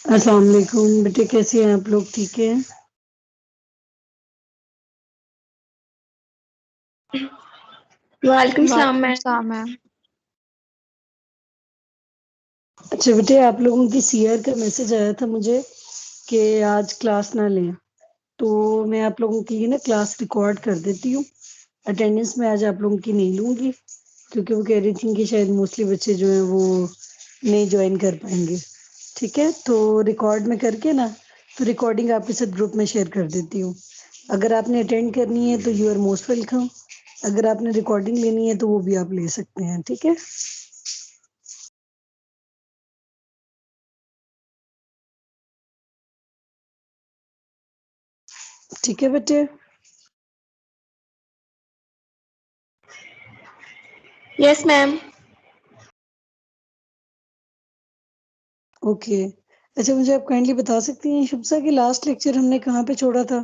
अस्सलाम वालेकुम बेटे, कैसे हैं आप लोग? ठीक है? वालेकुम सलाम वालेकुम मैम। सलाम मैम। अच्छा बेटे, आप लोगों की सीआर का मैसेज आया था मुझे कि आज क्लास ना लें, तो मैं आप लोगों की ना क्लास रिकॉर्ड कर देती हूँ। अटेंडेंस में आज आप लोगों की नहीं लूँगी, क्योंकि वो कह रही थी कि शायद मोस्टली बच्चे जो हैं वो नहीं ज्वाइन कर पाएंगे। ठीक है, तो रिकॉर्ड में करके ना, तो रिकॉर्डिंग आपके साथ ग्रुप में शेयर कर देती हूँ। अगर आपने अटेंड करनी है तो यू आर मोस्ट वेलकम। अगर आपने रिकॉर्डिंग लेनी है तो वो भी आप ले सकते हैं। ठीक है? ठीक है बेटे? Yes ma'am. ओके। अच्छा, मुझे आप काइंडली बता सकती हैं शुभसा कि लास्ट लेक्चर हमने कहाँ पे छोड़ा था?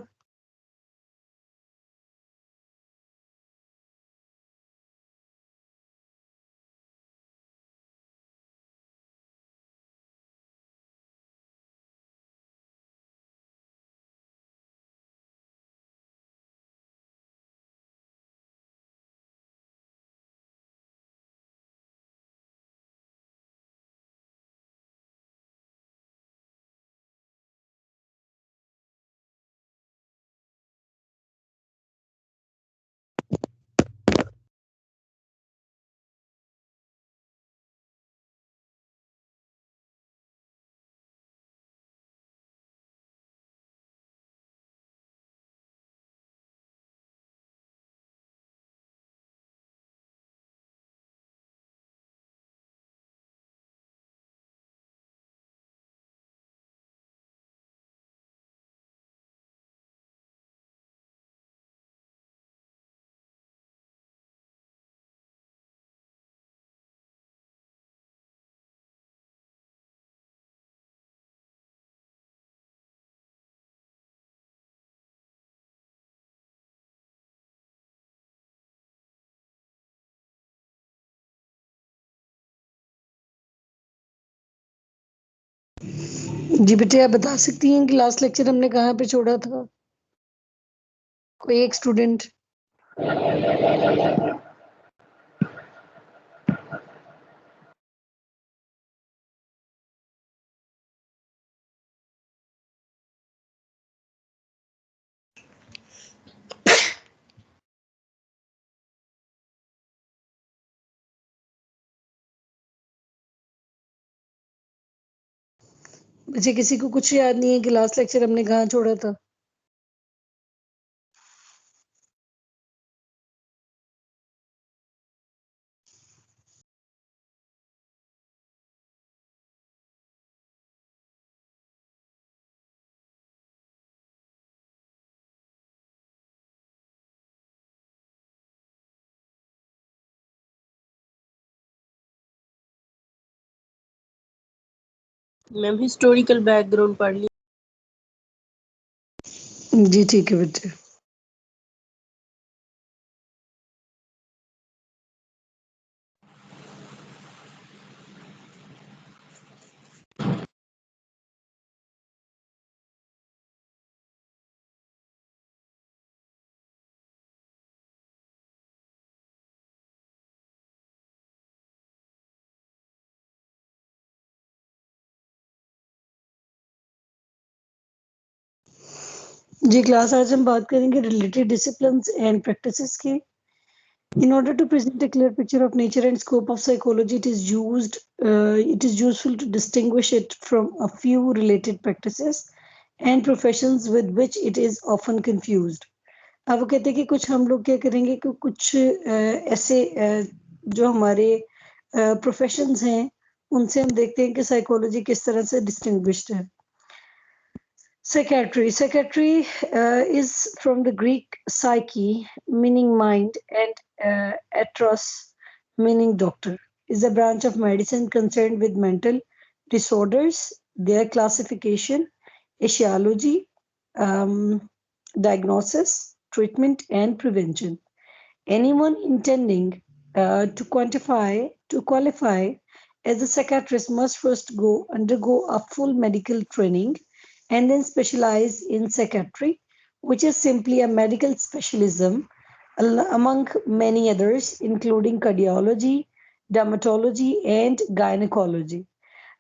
जी बेटे, आप बता सकती हैं कि लास्ट लेक्चर हमने कहाँ पे छोड़ा था? कोई एक स्टूडेंट? मुझे किसी को कुछ याद नहीं है कि लास्ट लेक्चर हमने कहाँ छोड़ा था? मैम हिस्टोरिकल बैकग्राउंड पढ़ लिया। जी ठीक है बेटे। जी क्लास आज हम बात करेंगे रिलेटेड डिसिप्लिन्स एंड प्रैक्टिसेस की। In order to present a clear picture of nature and scope of psychology, it is useful to distinguish it from a few related practices and professions with which it is often confused. अब वो कहते हैं कि कुछ हम लोग क्या करेंगे कि कुछ ऐसे जो हमारे प्रोफेशंस हैं उनसे हम देखते हैं कि साइकोलॉजी किस तरह से डिस्टिंग्विश्ड है। Psychiatry. Psychiatry is from the Greek psyche, meaning mind, and atros, meaning doctor. Is a branch of medicine concerned with mental disorders, their classification, etiology, diagnosis, treatment, and prevention. Anyone intending to qualify as a psychiatrist must first undergo a full medical training and then specialize in psychiatry, which is simply a medical specialism among many others, including cardiology, dermatology, and gynecology.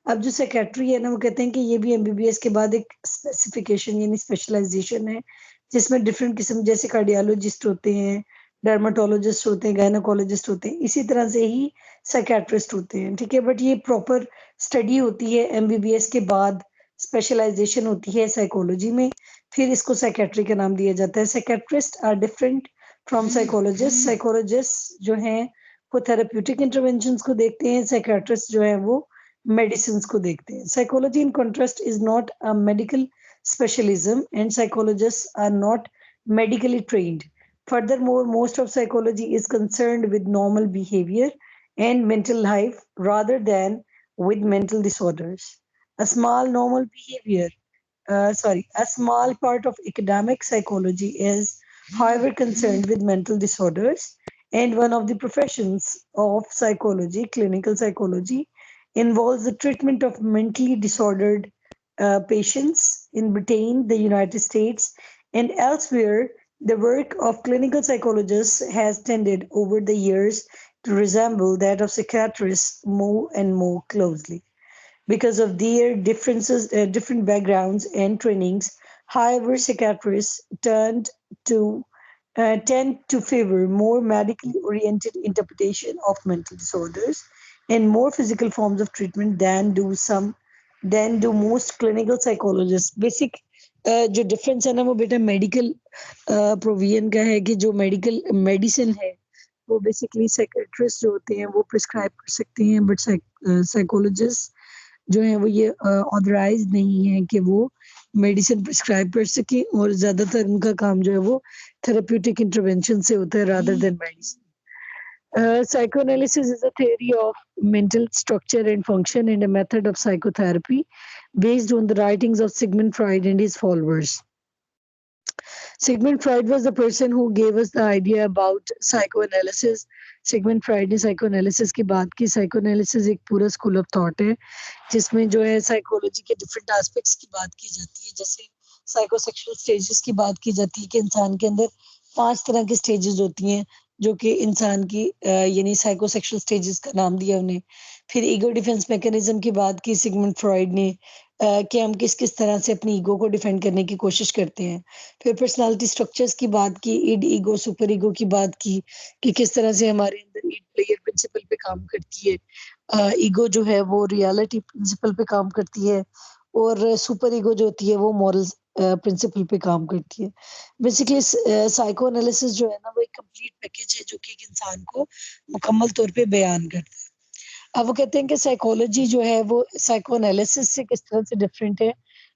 अब जो secretary है ना वो कहते हैं कि ये भी एमबीबीएस के बाद एक स्पेसिफिकेशन यानी स्पेशलाइजेशन है जिसमें डिफरेंट किस्म जैसे कार्डियोलॉजिस्ट होते हैं, डर्माटोलॉजिस्ट होते हैं, गायनोकोलॉजिस्ट होते हैं, इसी तरह से ही साइकेट्रिस्ट होते हैं, ठीक है। बट ये प्रॉपर स्टडी होती है एमबीबीएस के बाद, स्पेशलाइजेशन होती है साइकोलॉजी में, फिर इसको साइकेट्री का नाम दिया जाता है। Psychiatrist are different from psychologist. Psychologist जो हैं वो थेरेप्यूटिक इंटरवेंशंस को देखते हैं, साइकेट्रिस्ट जो है वो मेडिसिन को देखते हैं। Psychology in contrast is not a medical specialism and psychologists are not medically trained. Furthermore, most of psychology is concerned with normal behavior and mental life rather than with mental disorders. A small normal behavior, a small part of academic psychology is, however, concerned with mental disorders. And one of the professions of psychology, clinical psychology, involves the treatment of mentally disordered patients in Britain, the United States, and elsewhere. The work of clinical psychologists has tended over the years to resemble that of psychiatrists more and more closely. Because of their different backgrounds and trainings, however, psychiatrists tend to favor more medically oriented interpretation of mental disorders and more physical forms of treatment than do most clinical psychologists. Basic जो difference है ना वो बेटा medical provision का है कि जो medical medicine है वो बेसिकली साइकेट्रिस्ट जो होते हैं वो प्रिस्क्राइब कर सकते हैं, बट साइकोलॉजिस्ट जो है वो ये ऑथराइज नहीं है कि वो मेडिसिन प्रिस्क्राइब कर सके, और ज्यादातर उनका काम जो है वो थेरेप्यूटिक इंटरवेंशन से होता है rather than medicine. Psychoanalysis is a theory of mental structure and function and a method of psychotherapy based on the writings of Sigmund Freud and his followers. Sigmund Freud was the person who gave us the idea about psychoanalysis. Sigmund Freud ने psychoanalysis की बात की. Psychoanalysis एक पूरा school of thought है जिसमें जो है psychology के different aspects की बात की जाती है. जैसे psychosexual stages की बात की जाती है कि इंसान के अंदर 5 तरह की stages होती हैं जो कि इंसान की यानी साइकोसेक्सुअल स्टेजेस का नाम दिया उन्हें. फिर ईगो डिफेंस मैकेनिज्म की बात की सिगमंड फ्रॉइड ने कि हम किस किस तरह से अपनी ईगो को डिफेंड करने की कोशिश करते हैं. फिर पर्सनालिटी स्ट्रक्चर्स की बात की, इड ईगो सुपर ईगो की बात की कि किस तरह से हमारे अंदर इड प्लेयर प्रिंसिपल पे काम करती है, ईगो जो है वो रियलिटी प्रिंसिपल पे काम करती है, और सुपर ईगो जो होती है वो मॉरल प्रिंसिपल पे काम करती है. बेसिकली साइको एनालिसिस जो है ना वो एक कंप्लीट पैकेज है जो कि एक इंसान को मुकम्मल तौर पे बयान करता है. अब वो कहते हैं कि साइकोलॉजी जो है वो साइको एनालिसिस से किस तरह से डिफरेंट है.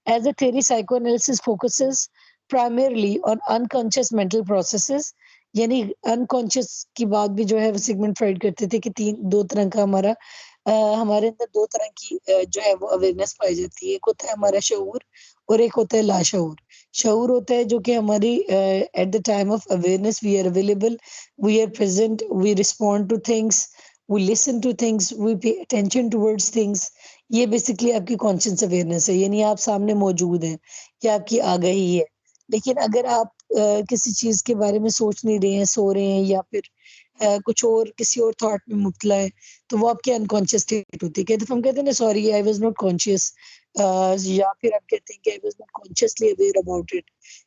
As a theory psychoanalysis focuses primarily on unconscious mental processes, यानी अनकॉन्शियस की बात भी जो है वो सिगमंड फ्रॉइड करते थे कि दो तरह का हमारे अंदर दो तरह की जो है वो अवेयरनेस पाई जाती है. एक होता है हमारा शऊर और एक होता है लाशऊर. शऊर होता है जो कि हमारी at the time of awareness we are available, we are present, we respond to things, we listen to things, we pay attention towards things. ये बेसिकली आपकी कॉन्शियस अवेयरनेस है, यानी आप सामने मौजूद हैं, ये आपकी आगाही है. लेकिन अगर आप किसी चीज के बारे में सोच नहीं रहे हैं, सो रहे हैं, या फिर कुछ और किसी और थॉट में मुब्तला है, तो वो आपकी अनकॉन्शियस स्टेट होती है. कहते हम कहते हैं ना sorry I was not conscious, या फिर आप कहते हैं कि I was not consciously aware about it,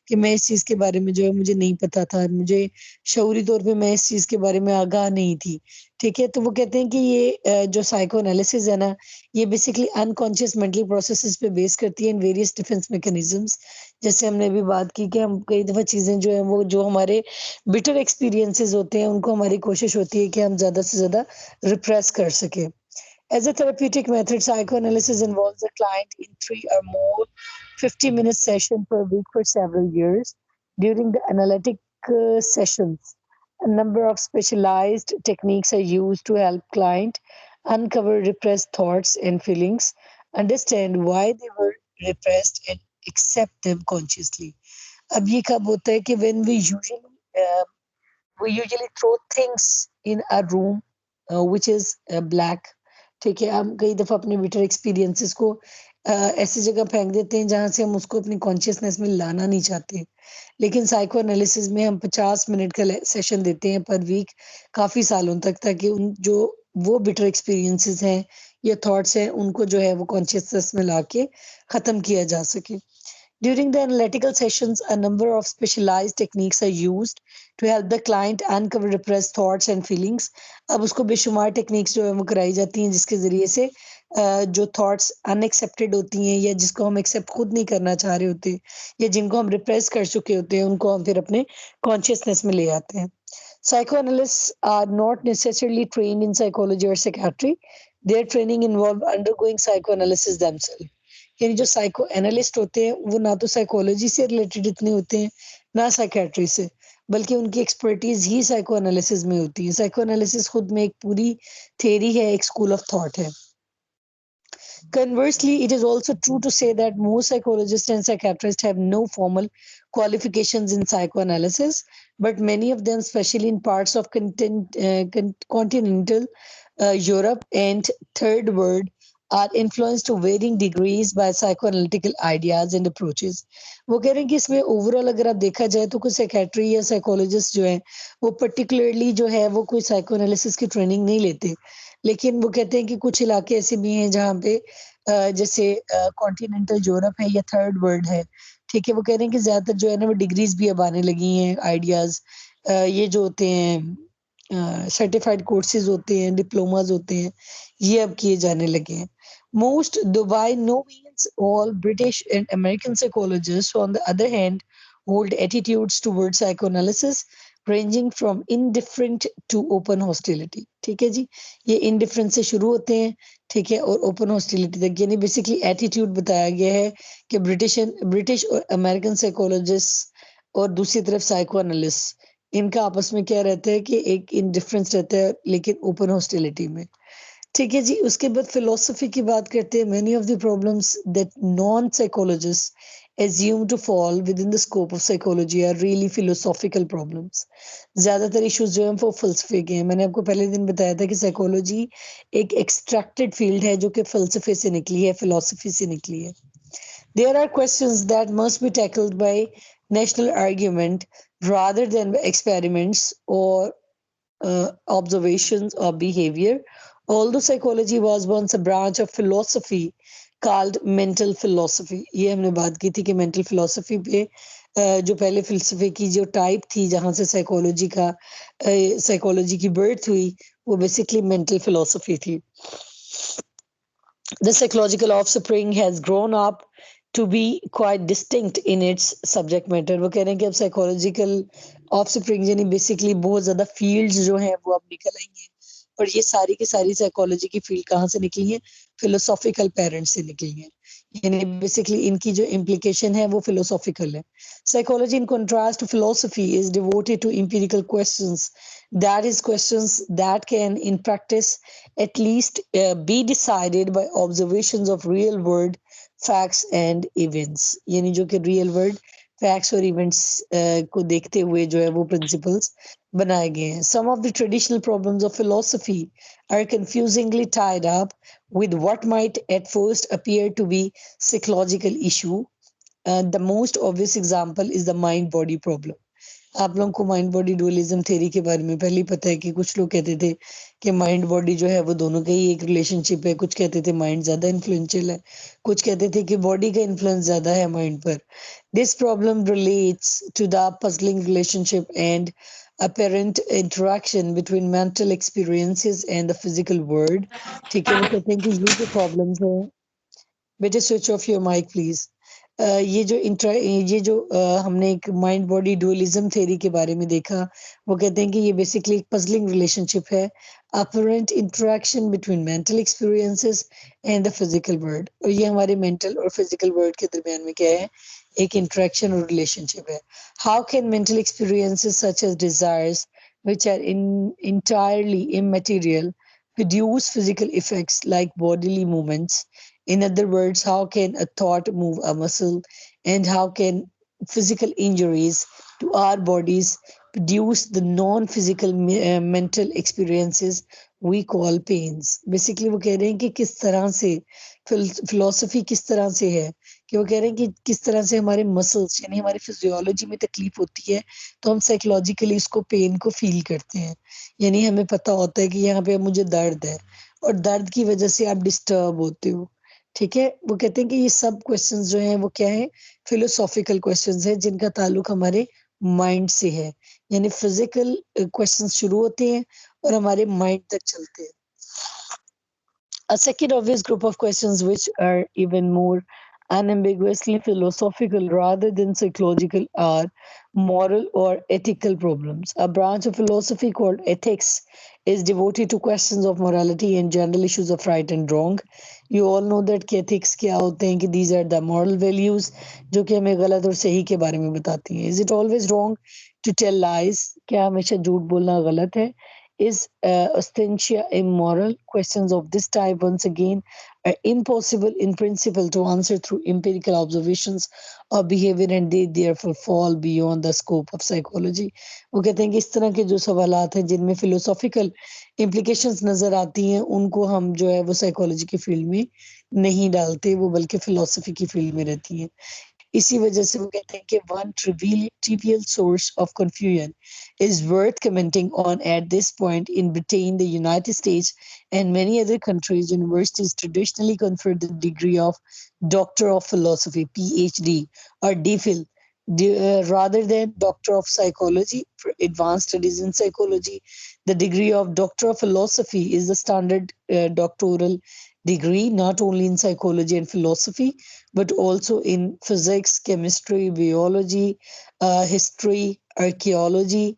कि मैं इस चीज के बारे में जो है मुझे नहीं पता था, मुझे शऊरी तौर पे मैं इस चीज के बारे में आगाह नहीं थी. ठीक है, तो वो कहते हैं कि ये जो साइको एनालिसिस है ना ये बेसिकली अनकॉन्शियस मेंटल प्रोसेसेस पे बेस करती है इन वेरियस डिफेंस मैकेनिज्म्स. जैसे हमने अभी बात की कि हम कई दफा चीजें जो है वो जो हमारे बिटर एक्सपीरियंसेस होते हैं उनको हमारी कोशिश होती है कि हम ज्यादा से ज्यादा रिप्रेस कर सके. As a therapeutic method, psychoanalysis involves a client in 3 or more 50-minute sessions per week for several years. During the analytic sessions, a number of specialized techniques are used to help client uncover repressed thoughts and feelings, understand why they were repressed, and accept them consciously. अब ये कब होता है कि when we usually throw things in a room which is black, ठीक है, हम कई दफा अपने बिटर एक्सपीरियंसेस को ऐसी जगह फेंक देते हैं जहां से हम उसको अपनी कॉन्शियसनेस में लाना नहीं चाहते। लेकिन साइको एनालिसिस में हम 50 मिनट का सेशन देते हैं पर वीक काफी सालों तक, ताकि उन जो वो बिटर एक्सपीरियंसेस हैं या थॉट्स हैं उनको जो है वो कॉन्शियसनेस में लाके खत्म किया जा सके। During the analytical sessions, a number of specialized techniques are used to help the client uncover repressed thoughts and feelings. अब उसको बेशुमार टेक्निक्स जो है वो कराई जाती हैं जिसके ज़रिए से जो थॉट्स अनएक्सेप्टेड होती हैं या जिसको हम एक्सेप्ट खुद नहीं करना चाह रहे होते या जिनको हम रिप्रेस कर चुके होते हैं उनको हम फिर अपने कॉन्शियसनेस में ले आते हैं। Psychoanalysts are not necessarily trained in psychology or psychiatry. Their training involved undergoing psychoanalysis themselves. यानी जो साइको एनालिस्ट होते हैं वो ना तो साइकोलॉजी से रिलेटेड इतने होते हैं ना साइकेट्री से, बल्कि उनकी एक्सपर्टीज ही साइको एनालिसिस में होती है। साइको एनालिसिस खुद में एक पूरी थ्योरी है, एक स्कूल ऑफ थॉट है। Conversely, it is also true to say that most psychologists and psychiatrists have no formal qualifications in psychoanalysis, but many of them, especially in parts of continental Europe and third world, are influenced to varying degrees by psychoanalytical ideas and approaches. वो कह रहे हैं कि इसमें overall अगर आप देखा जाए तो कोई साइकेट्री या साइकोलॉजिस्ट जो है वो पर्टिकुलरली जो है वो कोई साइको एनालिसिस की ट्रेनिंग नहीं लेते, लेकिन वो कहते हैं कि कुछ इलाके ऐसे भी हैं जहाँ पे जैसे कॉन्टिनेंटल यूरोप है या थर्ड वर्ल्ड है, ठीक है, वो कह रहे हैं कि ज्यादातर जो है ना वो डिग्रीज भी अब आने लगी हैं, आइडियाज ये जो होते हैं सर्टिफाइड कोर्सेज होते हैं, डिप्लोमाज होते हैं, ये अब किए जाने लगे हैं। Most, though by no means all, British and American psychologists, on the other hand, hold attitudes towards psychoanalysis ranging from indifferent to open hostility. ठीक है जी, ये indifferent से शुरू होते हैं, ठीक है, और ओपन हॉस्टिलिटी तक, यानी बेसिकली एटीट्यूड बताया गया है कि ब्रिटिश और अमेरिकन साइकोलॉजिस्ट और दूसरी तरफ साइको एनालिस्ट, इनका आपस में क्या रहता है कि एक इंडिफरेंस रहता है लेकिन ओपन हॉस्टिलिटी में। ठीक है जी, उसके बाद फिलोसफी की बात करते हैं। Many of the problems that non psychologist assume to fall within the scope of psychology are really philosophical problems. ज्यादातर इश्यूज जो हैं वो फलसफे के हैं। मैंने आपको पहले दिन बताया था कि साइकोलॉजी एक एक्सट्रैक्टेड फील्ड है जो कि फलसफे से निकली है, फिलोसफी से निकली है। There are questions that must be tackled by national argument rather than by experiments or observations of behavior. Although psychology was once a branch of philosophy called mental philosophy, ये हमने बात की थी कि mental philosophy पे जो पहले फिलसफे की जो टाइप थी जहां से साइकोलॉजी की बर्थ हुई वो बेसिकली मेंटल फिलोसफी थी। The psychological offspring has grown up to be quite distinct in its subject matter. वो कह रहे हैं कि अब साइकोलॉजिकल ऑफस्प्रिंग यानी बेसिकली बहुत ज्यादा फील्ड्स जो हैं वो अब निकल आई हैं, और ये सारी की सारी साइकोलॉजी की फील्ड कहाँ से निकली है? फिलोसॉफिकल पेरेंट्स से निकली है, यानी बेसिकली इनकी जो इम्प्लीकेशन है वो फिलोसॉफिकल है। Psychology, in contrast to philosophy, is devoted to empirical questions. That is, questions that can, in practice, at least be decided by observations of real world facts and events. यानी जो कि real world facts और events को देखते हुए जो है वो principles बनाए गए हैं। Some of the traditional problems of philosophy are confusingly tied up with what might at first appear to be psychological issue. The most obvious example is the mind body problem. आप लोगों को mind body dualism theory के बारे में पहले ही पता है कि कुछ लोग कहते थे कि माइंड बॉडी जो है वो दोनों का ही एक रिलेशनशिप है, कुछ कहते थे माइंड ज्यादा इन्फ्लुएंशियल है, कुछ कहते थे कि बॉडी का इन्फ्लुएंस ज्यादा है माइंड पर। This problem relates to the puzzling relationship and apparent interaction between mental experiences and the physical world। ठीक है, वो कहते हैं कि ये जो प्रॉब्लम्स है, बेटे switch off your mic please. ये जो हमने एक माइंड बॉडी डुअलिज्म थ्योरी के बारे में देखा, वो कहते हैं कि ये बेसिकली एक पजलिंग रिलेशनशिप है, apparent interaction between mental experiences and the physical world. और ये हमारे मेंटल और फिजिकल वर्ल्ड के दरमियान में क्या है? एक इंटरेक्शन और रिलेशनशिप है। How can mental experiences such as desires which are entirely immaterial produce physical effects like bodily movements? In other words, how can a thought move a muscle, and how can physical injuries to our bodies produce the non-physical mental experiences we call pains. Basically वो कह रहे हैं कि किस तरह से philosophy किस तरह से है कि वो कह रहे हैं कि किस तरह से हमारे मसल्स यानी हमारी फिजियोलॉजी में तकलीफ होती है तो हम साइकोलॉजिकली इसको पेन को फील करते हैं। यानी हमें पता होता है कि यहाँ पे मुझे दर्द है और दर्द की वजह से आप डिस्टर्ब होते हो। ठीक है, वो कहते हैं कि ये सब क्वेश्चंस जो हैं वो क्या है, फिलोसॉफिकल क्वेश्चंस हैं जिनका ताल्लुक हमारे माइंड से है। यानी फिजिकल क्वेश्चंस शुरू होते हैं और हमारे माइंड तक चलते हैं। A second obvious group of questions which are even more unambiguously philosophical rather than psychological are moral or ethical problems. A branch of philosophy called ethics is devoted to questions of morality and general issues of right and wrong. You all know that कि ethics क्या होते हैं कि these are the moral values जो कि हमें गलत और सही के बारे में बताती हैं. Is it always wrong to tell lies? क्या हमेशा झूठ बोलना गलत है? Is ostensia immoral? Questions of this type, once again, are impossible in principle to answer through empirical observations of behavior and they therefore fall beyond the scope of psychology. वो कहते हैं कि इस तरह के जो सवालात हैं जिनमें philosophical implications नजर आती हैं उनको हम जो है वो साइकोलॉजी की फील्ड में नहीं डालते, वो बल्कि फिलोसफी की फील्ड में रहती हैं। इसी वजह से वो कहते हैं कि one trivial source of confusion is worth commenting on at this point. In Britain, the United States, and many other countries, universities traditionally confer the degree of Doctor of Philosophy, PhD, or DPhil, rather than Doctor of Psychology for advanced studies in psychology. The degree of Doctor of Philosophy is the standard doctoral degree, not only in psychology and philosophy, but also in physics, chemistry, biology, history, archaeology,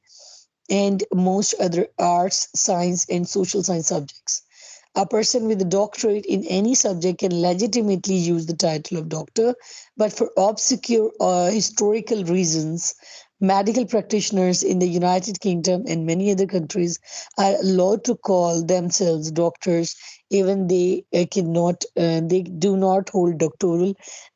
and most other arts, science, and social science subjects. A person with a doctorate in any subject can legitimately use the title of doctor, but for obscure historical reasons, medical practitioners in the United Kingdom and many other countries are allowed to call themselves doctors, even they do not hold doctoral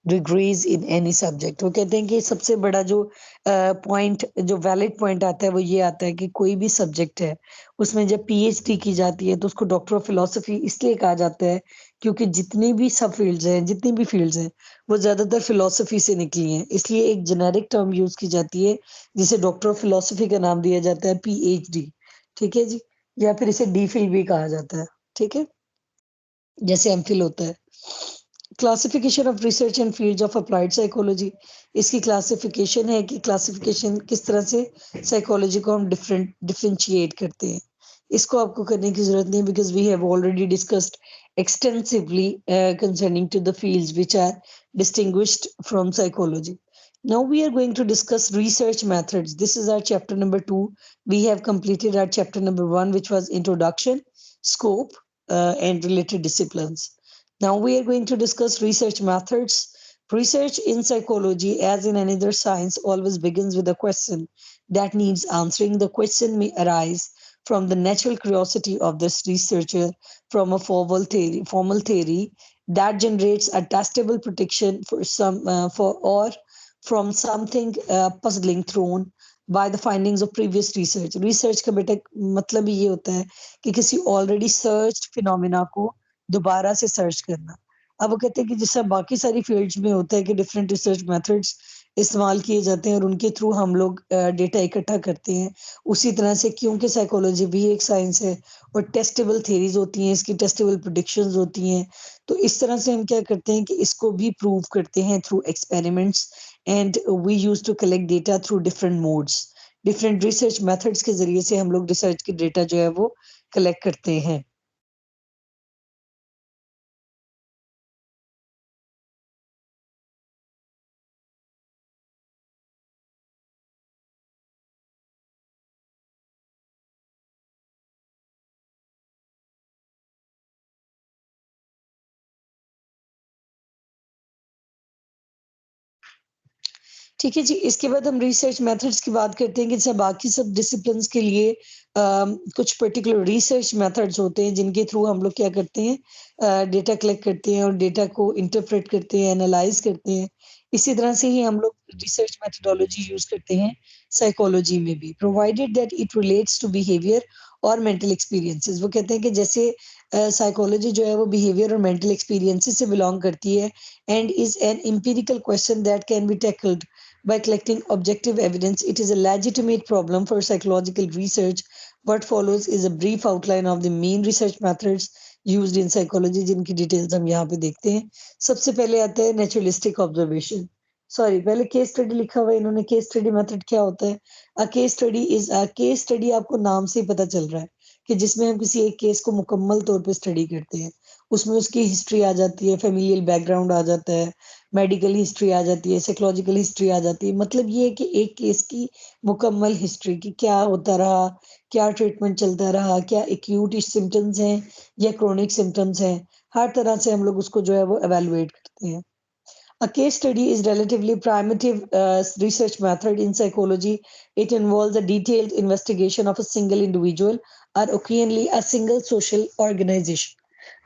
degrees in any subject. वो कहते हैं कि सबसे बड़ा जो point जो valid point आता है वो ये आता है कि कोई भी सब्जेक्ट है उसमें जब पीएचडी की जाती है तो उसको डॉक्टर ऑफ फिलोसफी इसलिए कहा जाता है क्योंकि जितनी भी सब फील्ड्स हैं जितनी भी फील्ड्स हैं वो ज्यादातर फिलोसफी से निकली हैं, इसलिए एक जेनेरिक टर्म यूज की जाती है जिसे डॉक्टर ऑफ फिलोसफी का नाम दिया जाता है, पीएचडी। ठीक है जी, या फिर इसे डीफिल भी कहा जाता है। ठीक है, जैसे एमफिल होता है। Classification of research and fields of applied psychology, इसकी क्लासिफिकेशन है कि क्लासिफिकेशन किस तरह से साइकोलॉजी को हम डिफरेंशिएट करते हैं। इसको आपको करने की जरूरत नहीं because we have already discussed extensively concerning to the fields which are distinguished from psychology. Now we are going to discuss research methods. This is our chapter number 2. We have completed our chapter number 1, which was introduction, scope, and related disciplines. Now we are going to discuss research methods. Research in psychology, as in any other science, always begins with a question that needs answering. The question may arise from the natural curiosity of this researcher, from a formal theory that generates a testable prediction for or from something puzzling thrown by the findings of previous research. Research का बेटा मतलब ही ये होता है कि किसी already searched phenomena को दोबारा से सर्च करना। अब वो कहते हैं कि जैसा बाकी सारी फील्ड्स में होता है कि डिफरेंट रिसर्च मेथड्स इस्तेमाल किए जाते हैं और उनके थ्रू हम लोग डेटा इकट्ठा करते हैं, उसी तरह से क्योंकि साइकोलॉजी भी एक साइंस है और टेस्टेबल थ्योरीज होती हैं, इसकी टेस्टेबल प्रेडिक्शंस होती हैं, तो इस तरह से हम क्या करते हैं कि इसको भी प्रूव करते हैं through experiments and we use to collect data through different modes. Different research methods के जरिए से हम लोग रिसर्च के डेटा जो है वो कलेक्ट करते हैं। ठीक है जी, इसके बाद हम रिसर्च मेथड्स की बात करते हैं कि जैसे बाकी सब डिसिप्लिन्स के लिए कुछ पर्टिकुलर रिसर्च मेथड्स होते हैं जिनके थ्रू हम लोग क्या करते हैं, डेटा कलेक्ट करते हैं और डेटा को इंटरप्रेट करते हैं, एनालाइज करते हैं। इसी तरह से ही हम लोग रिसर्च मेथोडोलॉजी यूज करते हैं साइकोलॉजी में भी, provided that it relates to behaviour और मेंटल एक्सपीरियंसेस। वो कहते हैं कि जैसे साइकोलॉजी जो है वो बिहेवियर और मेंटल एक्सपीरियंसेस से बिलोंग करती है and is an empirical question that can be tackled by collecting objective evidence. It is a legitimate problem for psychological research. What follows is a brief outline of the main research methods used in psychology, जिनकी details हम यहाँ पे देखते हैं। सबसे पहले आता है नेचुरलिस्टिक ऑब्जर्वेशन। सॉरी, पहले केस स्टडी लिखा हुआ है इन्होंने। केस स्टडी मेथड क्या होता है? A case study is a case study, आपको नाम से ही पता चल रहा है कि जिसमें हम किसी एक केस को मुकम्मल तौर पे स्टडी करते हैं। उसमें उसकी हिस्ट्री आ जाती है, फैमिलियल बैकग्राउंड आ जाता है, मेडिकल हिस्ट्री आ जाती है, साइकोलॉजिकल हिस्ट्री आ जाती है। मतलब ये है कि एक केस की मुकम्मल हिस्ट्री की क्या होता रहा, क्या ट्रीटमेंट चलता रहा, क्या एक्यूट सिम्टम्स हैं या क्रोनिक सिम्टम्स हैं, हर तरह से हम लोग उसको जो है वो एवेलुएट करते हैं। A case study is relatively primitive research method in psychology. It involves a detailed investigation of a single individual or occasionally a single social organization.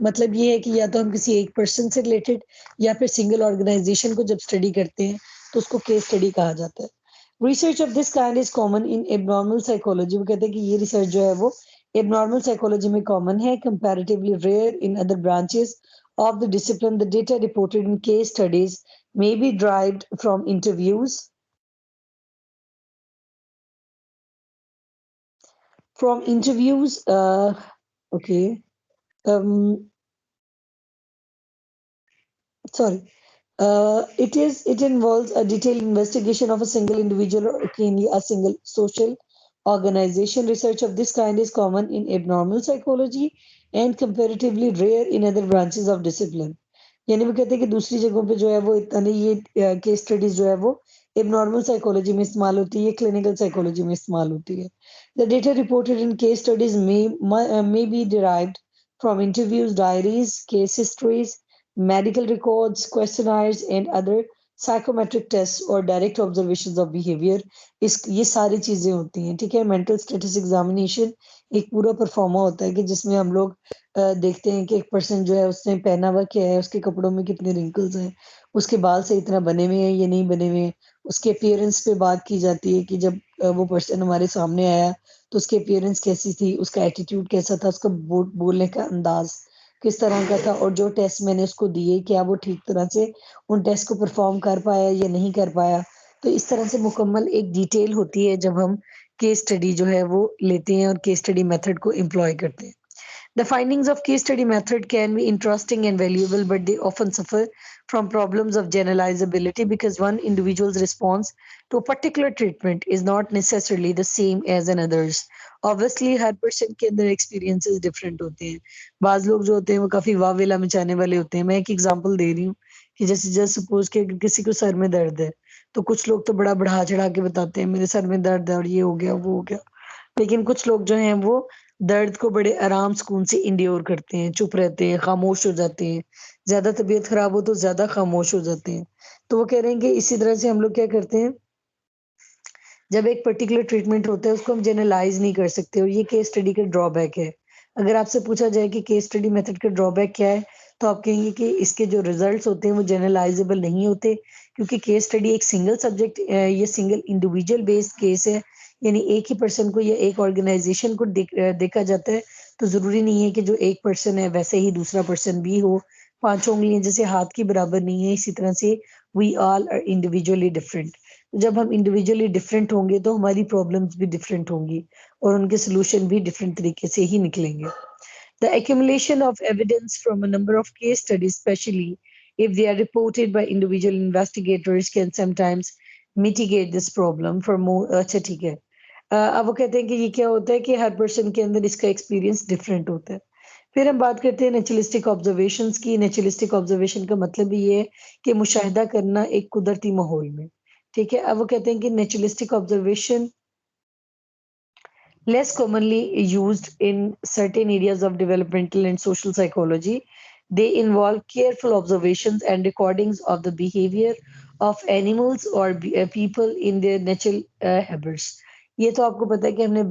मतलब ये है कि या तो हम किसी एक पर्सन से रिलेटेड या फिर सिंगल ऑर्गेनाइजेशन को जब स्टडी करते हैं तो उसको केस स्टडी कहा जाता है। Research of this kind is common in abnormal psychology. वो कहते हैं कि ये रिसर्च जो है वो एबनॉर्मल साइकोलॉजी में कॉमन है, comparatively rare in other branches of the discipline. The data reported in case studies may be derived from interviews, okay, um sorry, it involves a detailed investigation of a single individual or occasionally a single social organization. Research of this kind is common in abnormal psychology and comparatively rare in other branches of discipline. यानी वो कहते हैं कि दूसरी जगहों पे जो है वो इतना नहीं, ये केस स्टडीज जो है वो एबनॉर्मल साइकोलॉजी में इस्तेमाल होती है, क्लिनिकल साइकोलॉजी में इस्तेमाल होती है। The data reported in case studies may be derived from interviews, diaries, case histories, medical records, questionnaires, and other psychometric tests or direct observations of behavior. इस ये सारी चीजें होती हैं, ठीक है। मेंटल स्टेटस एग्जामिनेशन एक पूरा परफॉर्मा होता है कि जिसमें हम लोग देखते हैं कि एक पर्सन जो है उसने पहना हुआ क्या है, उसके कपड़ों में कितने रिंकल्स हैं, उसके बाल सही तरह बने हुए हैं या नहीं बने हुए हैं। उसके अपीयरेंस पे बात की जाती है कि जब वो पर्सन हमारे सामने आया तो उसकी अपीयरेंस कैसी थी, उसका एटीट्यूड कैसा था, उसका बोलने का अंदाज किस तरह का था, और जो टेस्ट मैंने उसको दिए क्या वो ठीक तरह से उन टेस्ट को परफॉर्म कर पाया या नहीं कर पाया। तो इस तरह से मुकम्मल एक डिटेल होती है जब हम केस स्टडी जो है वो लेते हैं और केस स्टडी मेथड को एम्प्लॉय करते हैं। The findings of case study method can be interesting and valuable, but they often suffer from problems of generalizability because one individual's response to a particular treatment is not necessarily the same as another's. Obviously, her person के अंदर experiences different होते हैं। बाज लोग जो होते हैं वो काफी वावेला मचाने वाले होते हैं। मैं एक एग्जांपल दे रही हूँ कि जैसे जस्ट सपोज कि अगर किसी को सर में दर्द है तो कुछ लोग तो बड़ा बढ़ा चढ़ा के बताते हैं मेरे सर में दर्द है और ये हो गया वो हो गया। लेकिन कुछ लोग जो हैं वो दर्द को बड़े आराम सुकून से इंड्योर करते हैं, चुप रहते हैं, खामोश हो जाते हैं। ज्यादा तबीयत खराब हो तो ज्यादा खामोश हो जाते हैं। तो वो कह रहे हैं कि इसी तरह से हम लोग क्या करते हैं, जब एक पर्टिकुलर ट्रीटमेंट होता है उसको हम जनरलाइज नहीं कर सकते, और ये केस स्टडी का ड्रॉबैक है। अगर आपसे पूछा जाए कि केस स्टडी मेथड का ड्रॉबैक क्या है, तो आप कहेंगे कि इसके जो रिजल्ट्स होते हैं वो जनरलाइजेबल नहीं होते, क्योंकि केस स्टडी एक सिंगल सब्जेक्ट ये सिंगल इंडिविजुअल बेस्ड केस है। यानी एक ही पर्सन को या एक ऑर्गेनाइजेशन को देखा जाता है। तो जरूरी नहीं है कि जो एक पर्सन है वैसे ही दूसरा पर्सन भी हो। पांचों उंगलियां जैसे हाथ की बराबर नहीं है, इसी तरह से we all are individually different. जब हम इंडिविजुअली डिफरेंट होंगे तो हमारी प्रॉब्लम्स भी डिफरेंट होंगी और उनके सोल्यूशन भी डिफरेंट तरीके से ही निकलेंगे। The accumulation of evidence from a number of case studies, especially if they are reported by individual investigators, can sometimes mitigate this problem for more। अच्छा ठीक है। अब वो कहते हैं कि ये क्या होता है कि हर पर्सन के अंदर इसका एक्सपीरियंस डिफरेंट होता है। फिर हम बात करते हैं नेचुरलिस्टिक ऑब्जर्वेशंस की। नेचुरलिस्टिक ऑब्जर्वेशन का मतलब भी ये है कि मुशाहिदा करना एक कुदरती माहौल में, ठीक है। अब वो कहते हैं कि naturalistic observation less commonly used in certain areas of developmental and social psychology. They involve careful observations and recordings of the behavior of animals or people in their natural habits. ये तो आपको पता है कि हमने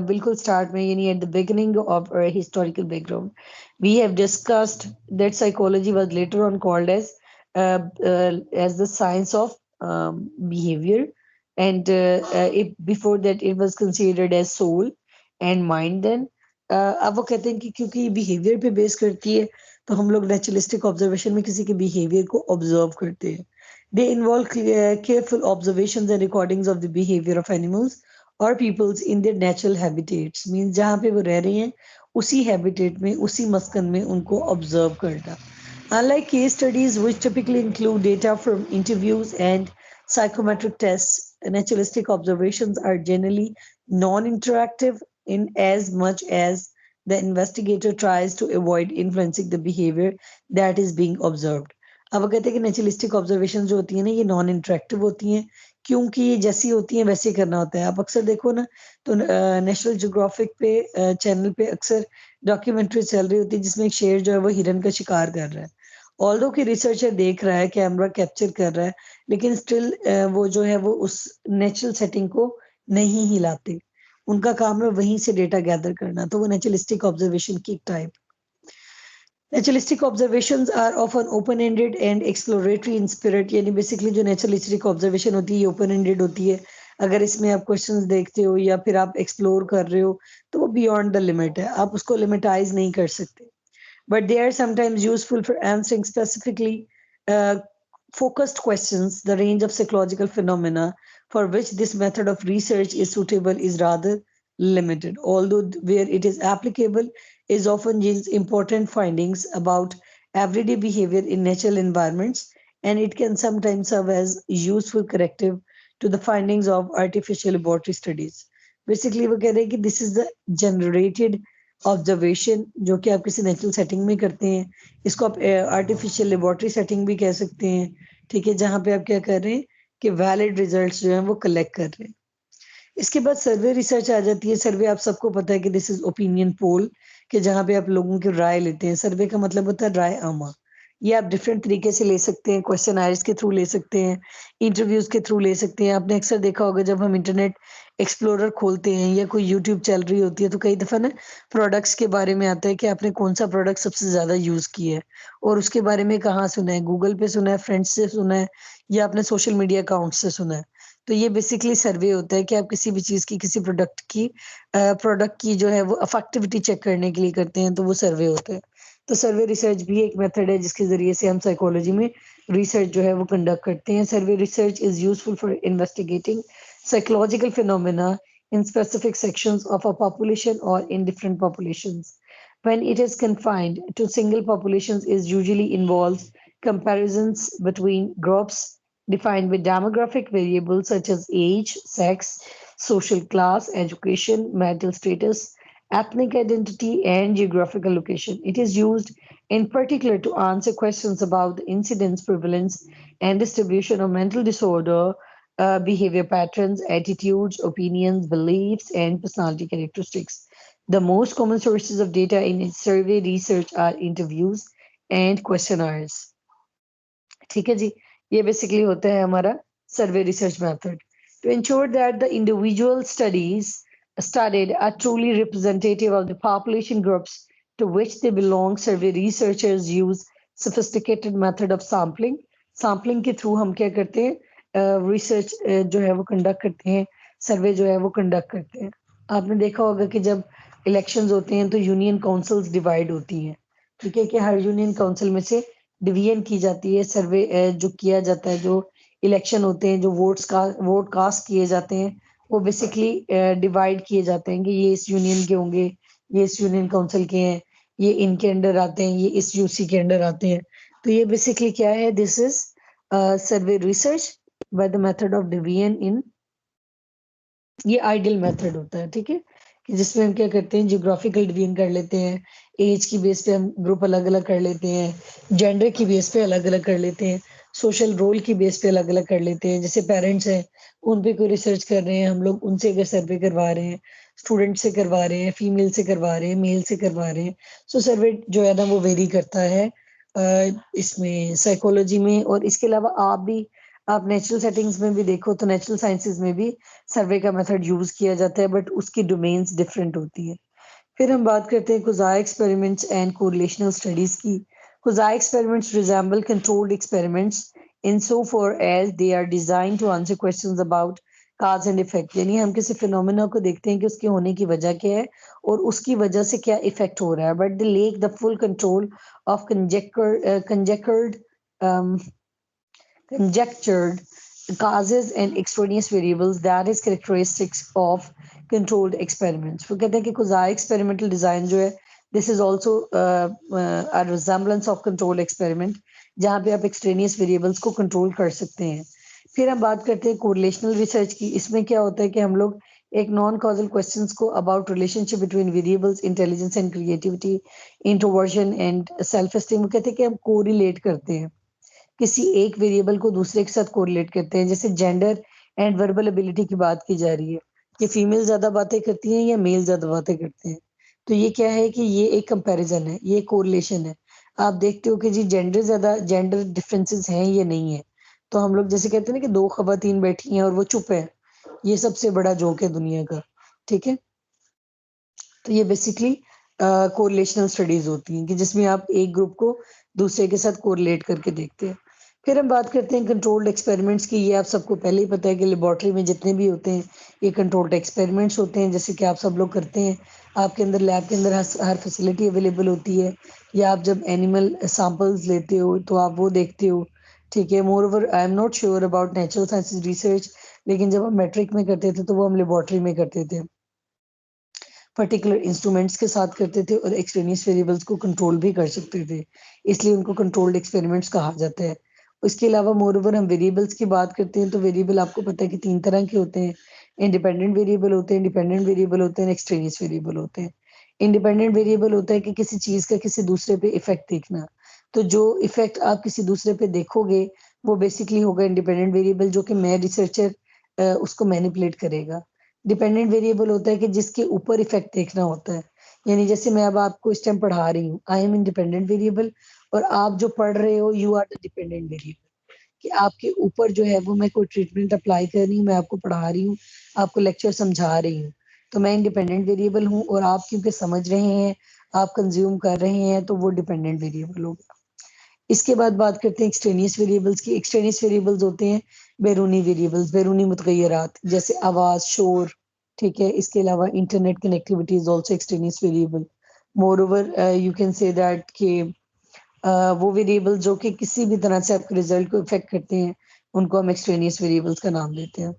बिल्कुल स्टार्ट में यानी at the beginning of our historical background we have discussed that psychology was later on called as as the science of behavior, and before that it was considered as soul and mind. Then अब वो कहते हैं कि क्योंकि behaviour पे base करती है, तो हम लोग नेचुरलिस्टिक ऑब्जर्वेशन में किसी के बिहेवियर को ऑब्जर्व करते हैं. They involve careful observations and recordings of the behavior of animals or peoples in their natural habitats. Means जहाँ पे वो रह रहे हैं उसी habitat में, उसी मस्कन में उनको observe करना. Unlike case studies, which typically include data from interviews and psychometric tests, naturalistic observations are generally non-interactive in as much as the investigator tries to avoid influencing the behavior that is being observed. अब वो कहते हैं कि naturalistic observation जो होती है ना, ये नॉन इंटरेक्टिव होती हैं, क्योंकि ये जैसी होती हैं वैसे करना होता है. आप अक्सर देखो ना, तो नेशनल ज्योग्राफिक पे चैनल पे अक्सर डॉक्यूमेंट्री चल रही होती है जिसमें एक शेर जो है वो हिरन का शिकार कर रहा है. ऑल्दो कि रिसर्चर देख रहा है, कैमरा कैप्चर कर रहा है, लेकिन स्टिल वो जो है वो उस नेचुरल सेटिंग को नहीं हिलाते. उनका काम है वहीं से डेटा गैदर करना. तो वो नेचुरलिस्टिक ऑब्जर्वेशन की type. Naturalistic observations are often open-ended and exploratory in spirit. यानी बेसिकली जो naturalistic observation होती है ये open-ended होती है. अगर इसमें आप क्वेश्चंस देखते हो या फिर आप एक्सप्लोर कर रहे हो तो वो बियॉन्ड द लिमिट है, आप उसको लिमिटाइज नहीं कर सकते. But they are sometimes useful for answering specifically focused questions. The range of psychological phenomena for which this method of research is suitable is rather limited, although where it is applicable is often yields important findings about everyday behavior in natural environments, and it can sometimes serve as useful corrective to the findings of artificial laboratory studies. Basically वो कह रहे हैं कि this is the generated observation जो कि आप किसी natural setting में करते हैं. इसको आप आर्टिफिशियल लेबोरेटरी सेटिंग भी कह सकते हैं, ठीक है, जहाँ पे आप क्या कर रहे हैं कि वैलिड रिजल्ट्स जो हैं वो कलेक्ट कर रहे हैं. इसके बाद सर्वे रिसर्च आ जाती है. सर्वे आप सबको पता है कि दिस इज ओपिनियन पोल, कि जहाँ पे आप लोगों की राय लेते हैं. सर्वे का मतलब होता है राय आमा. ये आप डिफरेंट तरीके से ले सकते हैं, क्वेश्चन आयर्स के थ्रू ले सकते हैं, इंटरव्यूज के थ्रू ले सकते हैं. आपने अक्सर देखा होगा जब हम इंटरनेट एक्सप्लोरर खोलते हैं या कोई यूट्यूब चल रही होती है तो कई दफ़ा ना प्रोडक्ट्स के बारे में आता है कि आपने कौन सा प्रोडक्ट सबसे ज़्यादा यूज़ किया है और उसके बारे में कहाँ सुना है, गूगल पे सुना है, फ्रेंड्स से सुना है, या आपने सोशल मीडिया अकाउंट से सुना है. तो ये बेसिकली सर्वे होता है कि आप किसी भी चीज़ की, किसी प्रोडक्ट की जो है वो अफेक्टिविटी चेक करने के लिए करते हैं, तो वो सर्वे होता है. तो सर्वे रिसर्च भी एक मेथड है जिसके जरिए से हम साइकोलॉजी में रिसर्च जो है वो कंडक्ट करते हैं. सर्वे research is useful for investigating psychological phenomena in specific sections of a population or in different populations. When it is confined to single populations, it usually involves comparisons between groups defined with demographic variables such as age, sex, social class, education, marital status, ethnic identity, and geographical location. It is used in particular to answer questions about the incidence, prevalence, and distribution of mental disorder, behavior patterns, attitudes, opinions, beliefs, and personality characteristics. The most common sources of data in survey research are interviews and questionnaires. ठीक है जी, ये basically होता है हमारा सर्वे research method. To ensure that the individual studied are truly representative of the population groups to which they belong, survey researchers use sophisticated method of sampling. Sampling के through हम क्या करते हैं, रिसर्च जो है वो कंडक्ट करते हैं, सर्वे जो है वो कंडक्ट करते हैं. आपने देखा होगा कि जब इलेक्शंस होते हैं तो यूनियन काउंसिल्स डिवाइड होती हैं, ठीक है, कि हर यूनियन काउंसिल में से डिवीजन की जाती है. सर्वे जो किया जाता है, जो इलेक्शन होते हैं, जो वोट कास्ट किए जाते हैं, वो बेसिकली डिवाइड किए जाते हैं कि ये इस यूनियन के होंगे, ये इस यूनियन काउंसिल के हैं, ये इनके अंडर आते हैं, ये इस यूसी के अंडर आते हैं. तो ये बेसिकली क्या है, this is survey research by the method of division in. ये आइडियल मेथड होता है, ठीक है, कि जिसमें हम क्या करते हैं, जियोग्राफिकल डिवीजन कर लेते हैं, एज की बेस पे हम ग्रुप अलग अलग कर लेते हैं, जेंडर की बेस पे अलग अलग कर लेते हैं, सोशल रोल की बेस पे अलग अलग कर लेते हैं. जैसे पेरेंट्स हैं, उन पे कोई रिसर्च कर रहे हैं हम लोग, उनसे अगर सर्वे करवा रहे हैं, स्टूडेंट से करवा रहे हैं, फीमेल से करवा रहे हैं, मेल से करवा रहे हैं, सो सर्वे जो है ना वो वेरी करता है इसमें साइकोलॉजी में. और इसके अलावा आप नेचुरल सेटिंग्स में भी देखो तो नेचुरल साइंसेज में भी सर्वे का मेथड यूज किया जाता है, बट उसकी डोमेन्स डिफरेंट होती है. फिर हम बात करते हैं कुछ एक्सपेरिमेंट्स एंड कोरिलेशनल स्टडीज की. Kozai experiments resemble controlled experiments insofar as they are designed to answer questions about cause and effect. यानी हम किसी फिनोमेना को देखते हैं कि उसके होने की वजह क्या है और उसकी वजह से क्या इफेक्ट हो रहा है, but they lack the full control of conjectured causes and extraneous variables that is characteristics of controlled experiments. वो कहते हैं कि Kozai experimental design जो है this is also a resemblance of controlled experiment जहाँ पे आप extraneous variables को control कर सकते हैं. फिर हम बात करते हैं correlational research की. इसमें क्या होता है कि हम लोग एक नॉन कॉजल क्वेश्चंस को about relationship between variables intelligence and creativity introversion and self esteem कहते हैं कि हम कोरिलेट करते हैं किसी एक वेरिएबल को दूसरे के साथ कोरिलेट करते हैं. जैसे जेंडर एंड वर्बल एबिलिटी की बात की जा रही है कि फीमेल ज्यादा बातें करती हैं या मेल ज्यादा बातें करते हैं. तो ये क्या है कि ये एक कंपैरिजन है, ये कोरिलेशन है. आप देखते हो कि जी जेंडर डिफरेंसेस हैं या नहीं है. तो हम लोग जैसे कहते हैं ना कि दो खवातीन बैठी हैं और वो चुप है, ये सबसे बड़ा जोक है दुनिया का. ठीक है, तो ये बेसिकली कोरिलेशनल स्टडीज होती हैं कि जिसमें आप एक ग्रुप को दूसरे के साथ कोरिलेट करके देखते हैं. फिर हम बात करते हैं कंट्रोल्ड एक्सपेरिमेंट्स की. ये आप सबको पहले ही पता है कि लेबोरेटरी में जितने भी होते हैं ये कंट्रोल्ड एक्सपेरिमेंट्स होते हैं, जैसे कि आप सब लोग करते हैं. आपके अंदर लैब के अंदर हर फैसिलिटी अवेलेबल होती है, या आप जब एनिमल सैंपल्स लेते हो तो आप वो देखते हो. ठीक है, more over I am not sure about natural sciences research, लेकिन जब हम मैट्रिक में करते थे तो वो हम लेबोरेटरी में करते थे, पर्टिकुलर इंस्ट्रूमेंट्स के साथ करते थे और एक्सट्रेनियस वेरिएबल्स को कंट्रोल भी कर सकते थे, इसलिए उनको कंट्रोल्ड एक्सपेरिमेंट्स कहा जाता है. उसके अलावा मोर ओवर हम वेरिएबल्स की बात करते हैं तो वेरिएबल आपको पता है कि 3 तरह के होते हैं. इंडिपेंडेंट वेरिएबल होते हैं, डिपेंडेंट वेरिएबल होते हैं, एक्सट्रेनियस वेरिएबल होते हैं. इंडिपेंडेंट वेरिएबल होता है कि किसी चीज का किसी दूसरे पे इफेक्ट देखना. तो जो इफेक्ट आप किसी दूसरे पे देखोगे वो बेसिकली होगा इंडिपेंडेंट वेरिएबल, जो कि मैं रिसर्चर उसको मैनिपुलेट करेगा. डिपेंडेंट वेरिएबल होता है कि जिसके ऊपर इफेक्ट देखना होता है. यानी जैसे मैं अब आपको इस टाइम पढ़ा रही हूँ, आई एम इंडिपेंडेंट वेरिएबल, और आप जो पढ़ रहे हो you are the dependent variable. कि आपके ऊपर जो है वो मैं कोई ट्रीटमेंट अप्लाई कर रही हूँ, मैं आपको पढ़ा रही हूँ, आपको लेक्चर समझा रही हूँ, तो मैं इंडिपेंडेंट वेरिएबल हूँ. और आप क्योंकि समझ रहे हैं, आप कंज्यूम कर रहे हैं, तो वो डिपेंडेंट वेरिएबल होगा. इसके बाद बात करते हैं एक्सट्रेनियस वेरिएबल्स की. एक्सट्रेनियस वेरिएबल्स होते हैं बैरूनी वेरिएबल्स, बैरूनी मुतगय्यरात, जैसे आवाज, शोर. ठीक है, इसके अलावा internet connectivity is also extraneous variable. More over you can say that कि वो वेरिएबल जो कि किसी भी तरह से आपके रिजल्ट को इफेक्ट करते हैं उनको हम एक्सट्रेनियस वेरिएबल्स का नाम देते हैं.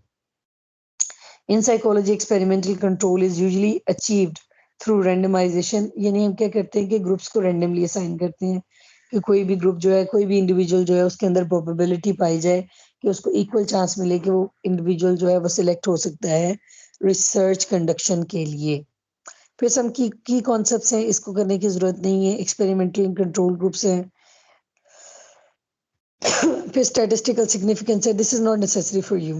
In psychology experimental control is usually achieved through randomisation. यानी हम क्या करते हैं कि ग्रुप्स को रैंडमली असाइन करते हैं कि कोई भी ग्रुप जो है, कोई भी इंडिविजुअल जो है, उसके अंदर प्रोबेबिलिटी पाई जाए कि उसको इक्वल चांस मिले कि वो इंडिविजुअल जो है वो सिलेक्ट हो सकता है रिसर्च कंडक्शन के लिए. फिर सम की कॉन्सेप्ट्स हैं, इसको करने की जरूरत नहीं है. एक्सपेरिमेंटल कंट्रोल ग्रुप्स हैं. फिर स्टैटिस्टिकल सिग्निफिकेंस है, this is not necessary for you.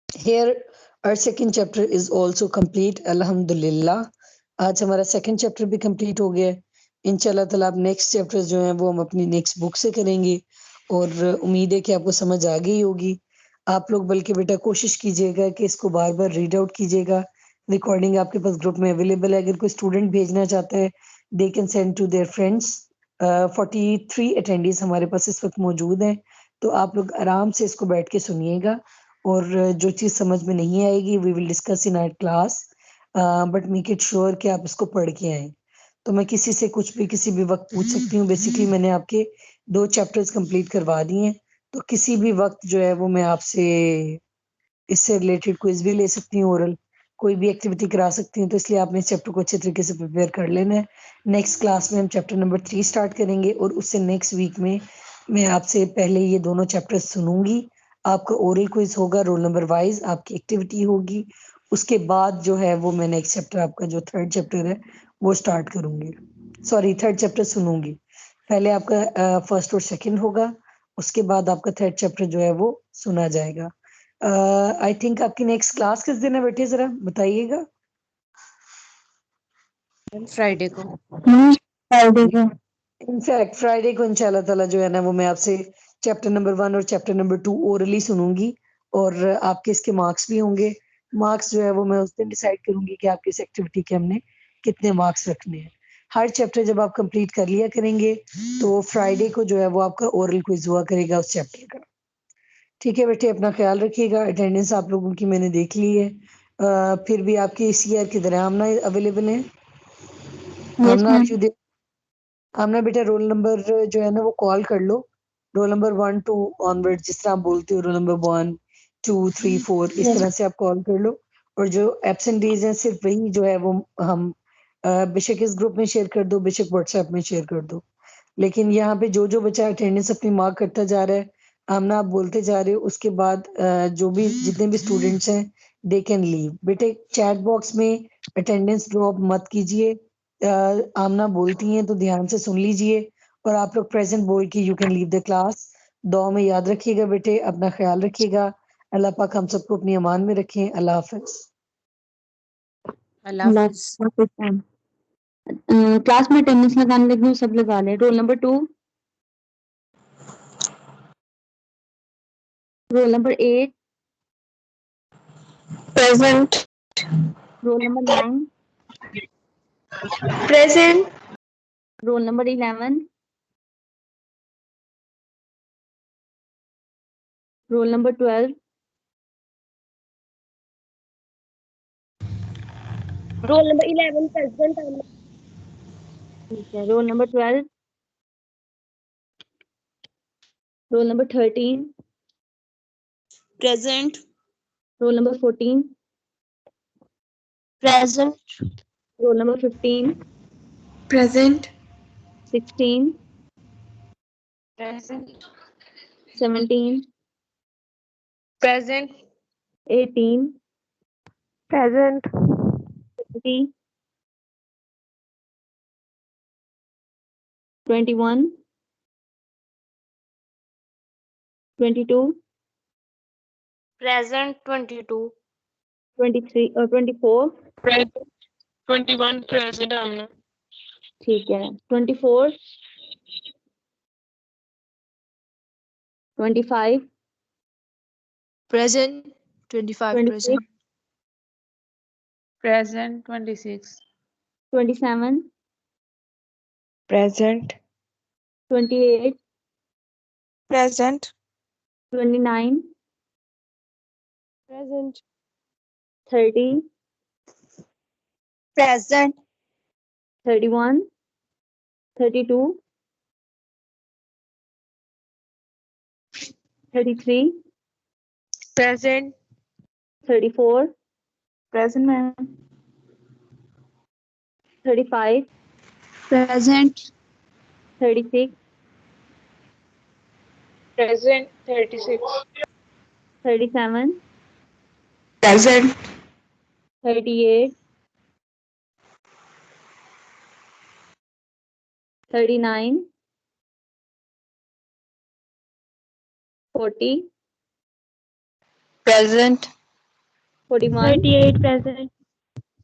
Here our second chapter is also complete. अल्हम्दुलिल्लाह आज हमारा सेकंड चैप्टर भी कंप्लीट हो गया है. इंशाल्लाह ताला आप नेक्स्ट चैप्टर्स जो हैं वो हम अपनी नेक्स्ट बुक से करेंगे, और उम्मीद है कि आपको समझ आ गई होगी. आप लोग बल्कि बेटा कोशिश कीजिएगा कि इसको बार बार रीड आउट कीजिएगा. रिकॉर्डिंग आपके पास ग्रुप में अवेलेबल है. अगर कोई स्टूडेंट भेजना चाहता है they can send to their friends. 43 attendees हमारे पास इस वक्त मौजूद हैं, तो आप लोग आराम से इसको बैठ के सुनिएगा, और जो चीज़ समझ में नहीं आएगी we will discuss in our class, but make it sure कि आप इसको पढ़ के आए. तो मैं किसी से कुछ भी किसी भी वक्त पूछ सकती हूँ. बेसिकली मैंने आपके 2 चैप्टर्स कंप्लीट करवा दिए हैं, तो किसी भी वक्त जो है वो मैं आपसे इससे रिलेटेड क्विज भी ले सकती हूँ, ओरल कोई भी एक्टिविटी करा सकती हूँ. तो इसलिए आपने इस चैप्टर को अच्छे तरीके से प्रिपेयर कर लेना है. नेक्स्ट क्लास में हम चैप्टर नंबर 3 स्टार्ट करेंगे, और उससे नेक्स्ट वीक में मैं आपसे पहले ये दोनों चैप्टर्स सुनूंगी. आपका ओरल क्विज होगा, रोल नंबर वाइज आपकी एक्टिविटी होगी. उसके बाद जो है वो मैं नेक्स्ट चैप्टर आपका जो थर्ड चैप्टर है वो स्टार्ट करूंगी. सॉरी, थर्ड चैप्टर सुनूंगी. पहले आपका फर्स्ट और सेकंड होगा, उसके बाद आपका थर्ड चैप्टर जो है वो सुना जाएगा. आई थिंक आपकी नेक्स्ट क्लास किस दिन है बेटे, जरा बताइएगा. फ्राइडे को. फ्राइडे को. इनफैक्ट फ्राइडे को इंशाल्लाह ताला जो है ना वो मैं आपसे चैप्टर नंबर 1 और चैप्टर नंबर 2 ओरली सुनूंगी, और आपके इसके मार्क्स भी होंगे. मार्क्स जो है वो मैं उस दिन डिसाइड करूंगी कि आपकी इस एक्टिविटी के हमने कितने मार्क्स रखने हैं. हर चैप्टर जब आप कंप्लीट कर लिया करेंगे तो फ्राइडे को जो है वो आपका ओरल क्विज हुआ करेगा उस चैप्टर का। ठीक है बेटे, अपना ख्याल रखिएगा। अटेंडेंस आप लोगों की मैंने देख ली है। फिर भी आपकी सीआर किधर है? आमना अवेलेबल है? आमना क्यों दे? आमना बेटा रोल नंबर जो है ना वो कॉल कर लो, रोल नंबर 1 2 ऑनवर्ड, जिस तरह आप बोलते हो, रोल नंबर 1 2 3 4 इस तरह से आप कॉल कर लो। और जो एब्सेंटीज हैं सिर्फ वही जो है वो हम बेशक इस ग्रुप में शेयर कर दो, बेशक व्हाट्सएप में शेयर कर दो, लेकिन यहाँ पे जो जो बच्चा अटेंडेंस अपनी मार्क करता जा रहा है, आमना आप बोलते जा रहे हो, उसके बाद जो भी जितने भी स्टूडेंट्स हैं दे कैन लीव। बेटे चैट बॉक्स में अटेंडेंस ड्रॉप मत कीजिए। आमना बोलती हैं तो ध्यान से सुन लीजिए, और आप लोग प्रेजेंट बोल के you can leave the class. दुआ में याद रखिएगा बेटे, अपना ख्याल रखिएगा। अल्लाह पाक हम सबको अपनी अमान में रखें। अल्लाह हाफिज। अल्लाह हाफिज। क्लास में अटेंडेंस लगाने लगी हूँ, सब लगा ले। Roll number 2, roll number 8, Present. Roll number 9, Present. Roll number 11, roll number 12, Roll number 11 present. ठीक है। Roll number 12, roll number 13, Present. Roll number 14, Present. Roll number 15, Present. 16, Present. 17, Present. 18, Present. 20, 21, 22, Present. 22. 23 और 24, Present. 21. Present. Amna. ठीक है। 24, 25, Present. 25. 26, Present. 26. 27, Present. 28, Present. 29, Present. 30, Present. 31, 32, 33, Present. 34, Present, ma'am. 35, Present. 36, Present. 36. 37, Present. 38, 39, 40, Present. 41, 38. Present.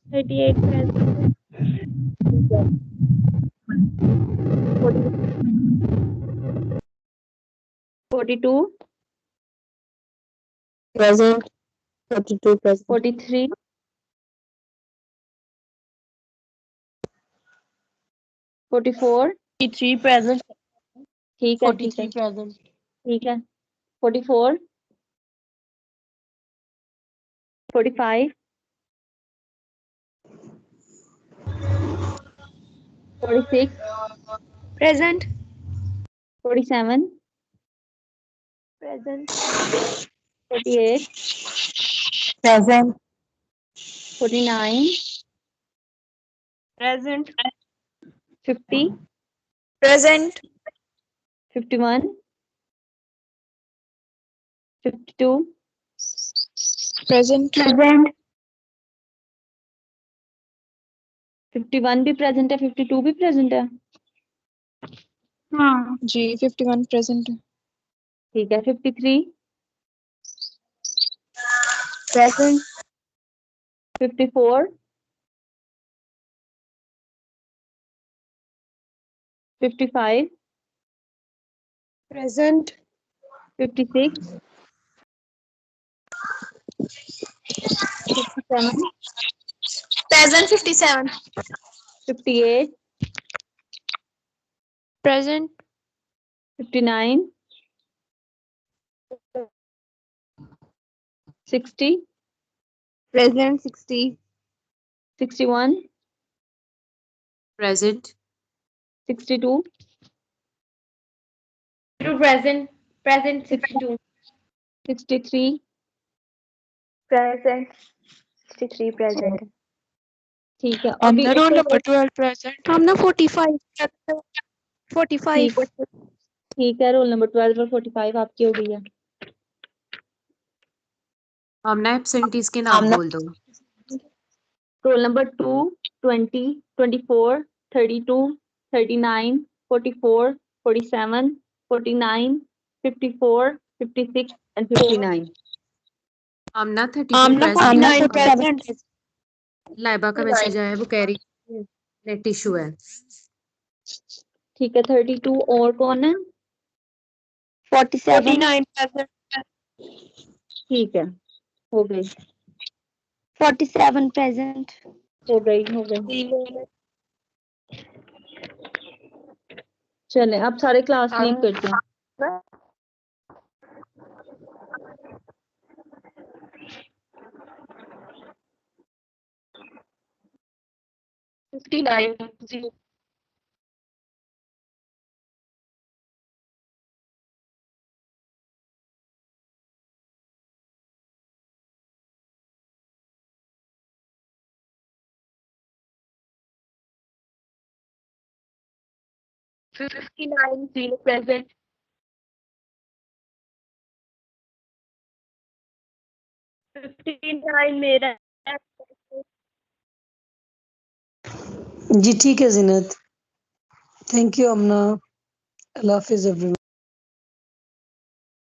38. Present. 42, Present. 42. Present. 43, 44, 43. Present. ठीक है, ठीक है, 43. Present. ठीक है। 44, 45, 46, Present. 47, Present. 48, Present. 49, Present. 50, Present. 51, 52, Present. 51 भी प्रेजेंट है, 52 भी प्रेजेंट है, हाँ जी 51 प्रेजेंट है। ठीक है। 53, present. 54, 55, present. 56, 57, present 57। 58, Present. 59, 60, Present. 60. 61, Present. 62, Present. Present. 62. 63. Present. 63. Present. ठीक है, अभी Amna roll ऊपर number 12 present. Amna 45. 45. ठीक है, रोल नंबर 12 और 45 आपकी हो गई है। हमने एब्सेंटीज के नाम बोल दो। Roll number 2, 20, 24, 32, 39, 44, 47, 49, 54, 56 and 59. Amna 32 Amna present। 49 present. Laiba का मैसेज आया है, वो कह रही नेट इशू है। ठीक है, 32 और कौन है? 47. 49 present. ठीक है, हो गई 47 present. हो गई। चले अब सारे क्लास लीव करते हैं। Present. मेरा जी ठीक है Zeenat, thank you Amna, Allah Hafiz everyone.